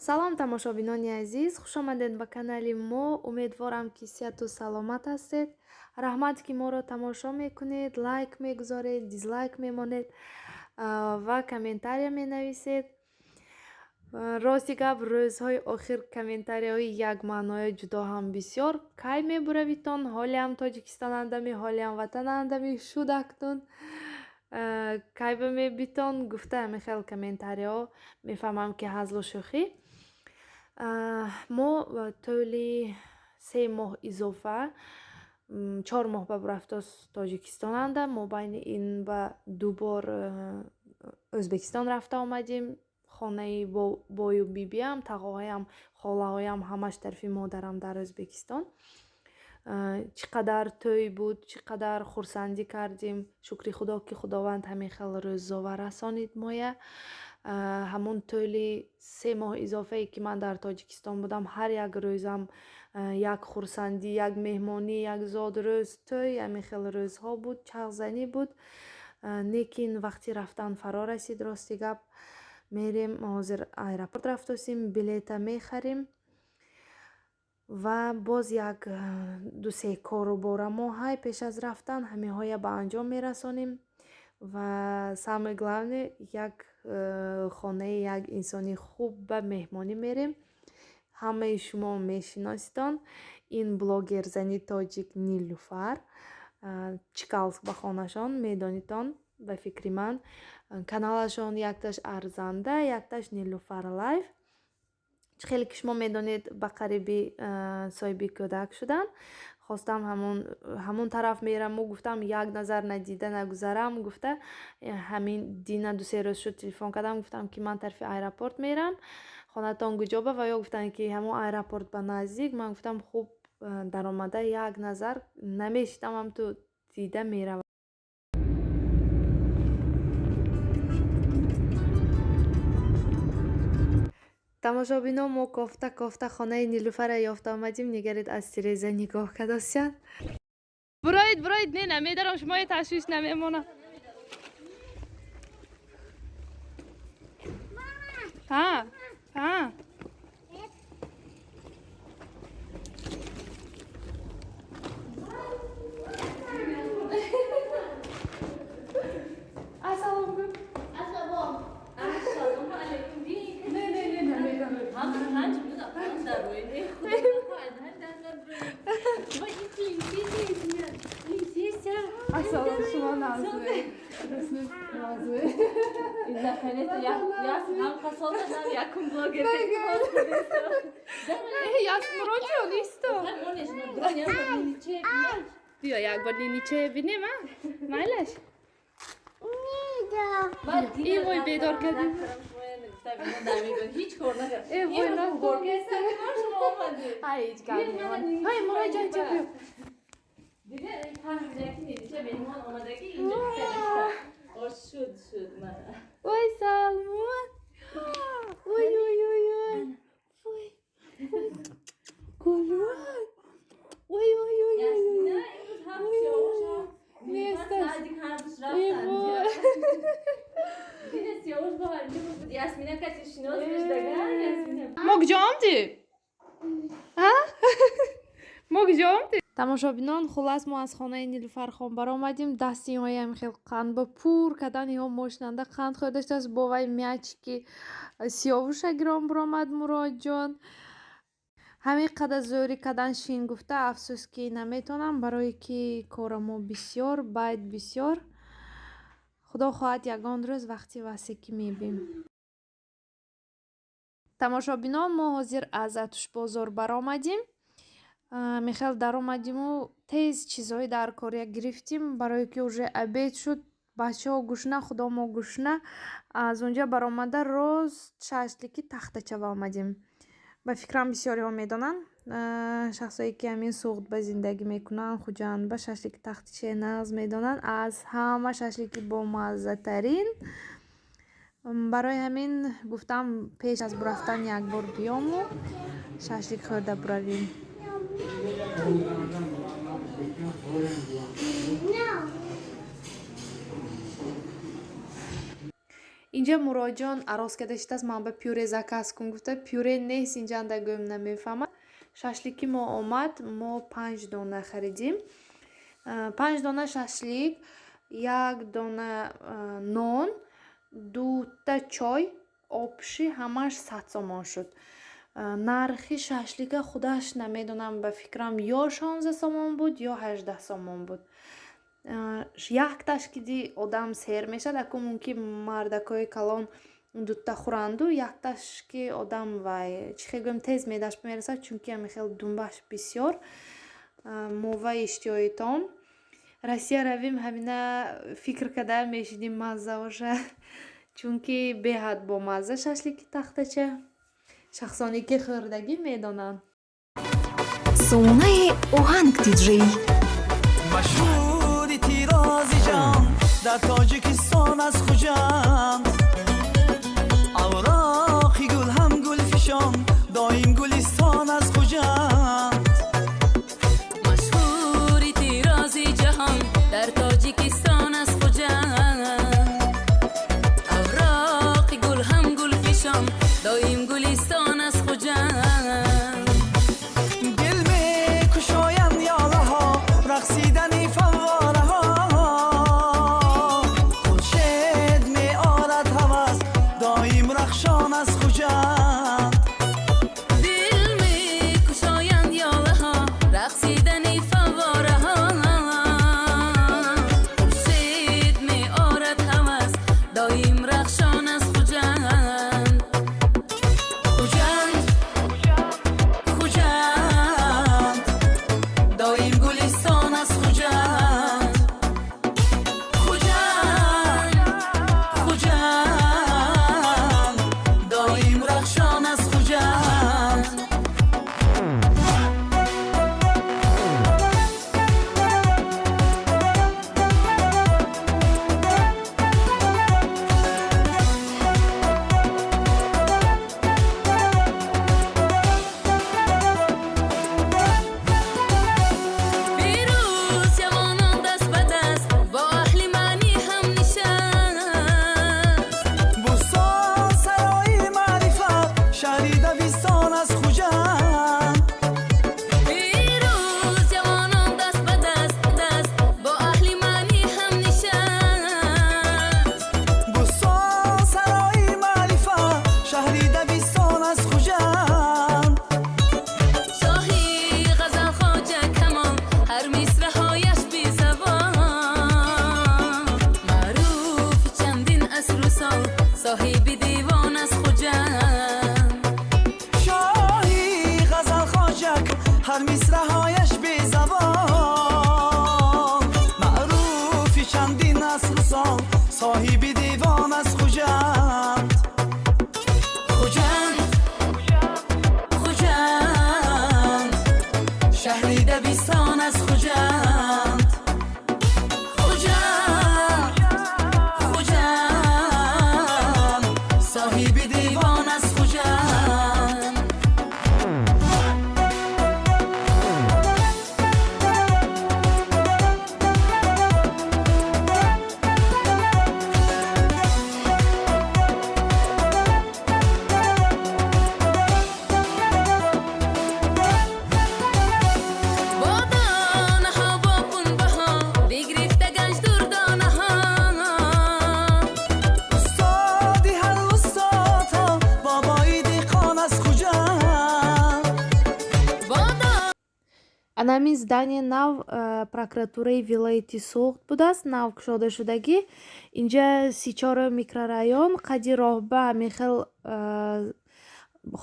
салом тамошобинони азиз, хушомадед ба канали мо. Умедворам ки сеҳату саломат ҳастед. раҳмат ки моро тамошо мекунед, лайк мегузоред, дизлайк мемонед ва комментария менависед. рости гап рӯзҳои охир комментарияҳои як маънои ҷудо ҳам бисёр. кай мебуравитон? ҳолиам тоҷикистонандами, ҳолиам ватанандами шуд акнун. кай ба мебитон? гуфта мехел комментарияҳо мефаҳмам ки ҳазлу шӯхӣ. мо тӯли 3 моҳ изофа 4 моҳ ба бурафтос тоҷикистонанда. мо байни ин ба 2 бор ӯзбекистон рафта омадем. хонаи бою бибиам, тағоҳоям, холаҳоям ҳамаш тарафи модарам дар ӯзбекистон. чӣ қадар тӯй буд, чӣ қадар хурсандӣ кардем. шукри худо ки худованд ҳамин хел рӯзова расонид моя. ҳамун тӯли 3 моҳ изофае ки ман дар тоҷикистон будам, ҳар як рӯзам як хурсандӣ, як меҳмонӣ, як зодрӯз, тӯй, ҳамин хел рӯзҳо буд, чағзанӣ буд. лекин вақти рафтан фаро расид. рости гап мерем, ҳозир аэропорт рафтосим, билета мехарем ва боз як 2-3 кору бора мо ҳай пеш аз рафтан ҳамиҳоя ба анҷом мерасонем ва самое главное як хонаи як инсони хуб ба меҳмонӣ мерем. ҳамаи шумо мешиноситон. ин блогерзани тоҷик Нилуфар Чикалск ба хонашон медонитон. ба фикри ман каналашон якташ Арзанда, якташ Нилуфар лайф. хеле ки шумо медонед ба қариби соҳиби кӯдак шудан. хостам ҳамун тараф мерам. мо гуфтам як назар надида нагузарам. гуфта ҳамин дина 2-3 рӯз шуд телефон кардам, гуфтам ки ман тарафи аэропорт мерам, хонатон куҷоба? ва ё гуфтанд ки ҳамон аэропорт ба наздик. ман гуфтам хуб, даромада як назар намешитам ту дида меравам. тамошобинон, мо кофта хонаи Нилуфара ёфта омадим. нигаред аз тиреза нигоҳ кадосян. буроид не намедарам, шумо ташвиш намемона. ها Assalomu shuma nazmi. Nazmi. Наконец-то я нам посолила, я кум блогер. Я сморочу листо. Бия як бор ниче бинем, а? Майлаш? ای وای بیدار کردیم. هیچ کار نکرد. ای وای نه برگه شما اومدید. هیچ کار نمی‌کنم. های مرای جان چپیو. دیگه این پنجکی نیچه مهمان اومدگی اینجا پیدا شد من. وای سلمان. وای وای وای وای. وای. گلوای. وای وای وای وای. نه امروز هم سیاوش نیستش. ای وای. دیگه سیاوش با هرکی بود. یاسمینه کسی شناس بشدگان یاسمینه. مگجامدی؟ ها؟ مگجامدی؟ тамошобинон, хулас мо аз хонаи Нилуфархон баромадим. дасти инҳоям хел қанд ба пур кадан. иҳо мошинанда қанд хӯрдаштааст. бовай мячки сиёвуша гиром буромад муроҷон. ҳамин қадар зӯри кадан шин гуфта афсӯс ки наметонам, барое ки корамо бисёр байд бисёр. худо хоҳад ягон рӯз вақти васеки мебим. тамошобинон, мо ҳозир аз Атушбозор баромадим. мехел даромадиму тез чизҳои дар кория гирифтим, барое ки уже обед шуд. бачаҳо гушна, худо мо гушна. аз онҷа баромада рост шашлики тахтачава омадим. ба фикрам бисёриҳо медонанд, шахсое ки ҳамин суғдба зиндагӣ мекунанд хуҷанд-ба шашлики тахтача нағз медонанд. аз ҳама шашлики бомаззатарин. барои ҳамин гуфтам пеш аз бурафтан як бор биёму шашлик хӯрда буравем. اینجا مراجعان عروس کرده شده است. من به پیوره زکاس کن گفته پیوره نیست اینجا اندگم نمیفهمم. ششلیکی ما آمد. ما 5 دانه خریدیم. 5 دانه ششلیک، 1 دانه نان، 2 تا چای، آبشی همش 100 سومون شد. نرخی ششلیک خودش نمیدونم، به فکرم یا 16 سومون بود یا 18 سومون بود. یک تشکیدی آدم سیر میشه دکو ممکن مردکای کلان دوتا خورندو یک تشکی آدم وای چی خیلی تیز میدهش میرسه چونکه همی خیلی دنبش بسیار مووه اشتیایتان راسیه رویم همینه فکر کده میشیدیم مزه باشه چونکه به حد با مزه ششلیکی تخته چه شخصانی که خوردگی میدانن. سونه اوهنگ دیجی مشهوری تیرازی جان در تاجیکستان از خوجند اوراقی گل هم گل فشان دایم گلستان از خوجند مشهوری تیرازی جهان در تاجیکستان از خوجند اوراقی گل هم گل فشان دایم گلستان از خوجند گل می کشاین یاله ها رقصیدنی فواره ها خورشید می آرد هوس دایم رخشان از خوجند دل می کشایند یاله ها رقصیدنی فواره ها خورشید می آرد هوس دایم رخشان از خوجند خوجند خوجند دایم گلستان از خوجند خوجند خوجند دایم رخشان از خوجند پیروز جوانان دست به دست با اهل معنی هم نشست بستان سرای معرفت شهری دویستان از خوجند پیروز جوانان دست به دست با اهل معنی هم نشست بستان سرای معرفت شهری دویستان از خوجند شاهی غزل خواجه کمان هر مصرعهایش بی زبان معروف چندین عصر و سال صاحب دیوان از خوجند شاهی غزل خواجک هر مصرعهایش بی زبان معروفی چندین عصر سال صاحب دیوان از خوجند خوجند خوجند شهری دبیستان از خوجند خوجند خوجند صاحب دیوان از خوجند با دانه ها با پون بها بگرفته گنج دردانه ها استادی هر استاد ها بابایی دیقان از خوجند با دانه анами здание нав прокуратураи вилояти Суғд будааст. нав кушода шудагӣ инҷа 34 микрорайон қади роҳба ҳамин хел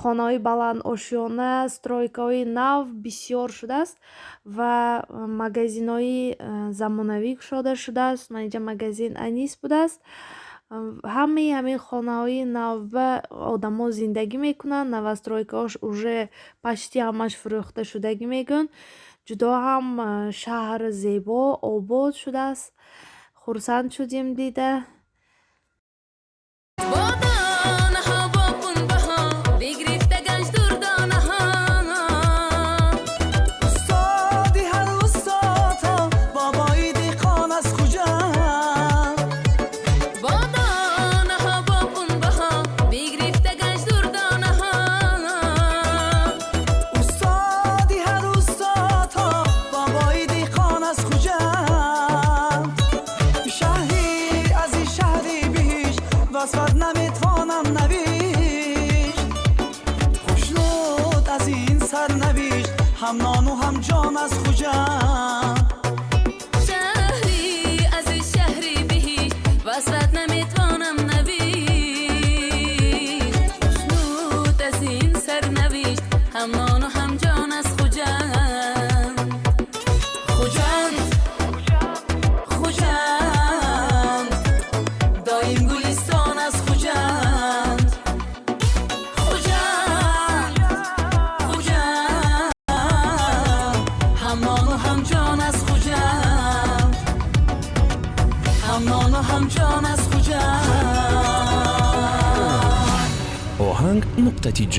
хонаҳои баланд ошёна стройкаҳои нав бисёр шудааст ва магазинҳои замонавӣ кушода шудааст. ман инҷа магазин анис будааст. ҳамаи ҳамин хонаҳои навба одамо зиндагӣ мекунанд. новостройкаҳош уже пачти ҳамаш фурӯхта шудагӣ мегӯянд. ҷудо ҳам шаҳр зебо обод шудааст. хурсанд шудем дида. با دانه ها با پون بها بگرفته گنج دردانه ها استادی هر استاد ها بابایی دیقان از خوجند با دانه ها با هم نان و هم جان از خوجم شهری از شهری بهی وصلت نمیتوانم نوید شنود از این سرنوشت هم نان و هم جان از خوجم خوجند خوجند دایم گلستان از خوجند خوجند خوجند هم نان و هم جان از خوجند هم نان و هم جان از خوجند ohang.tj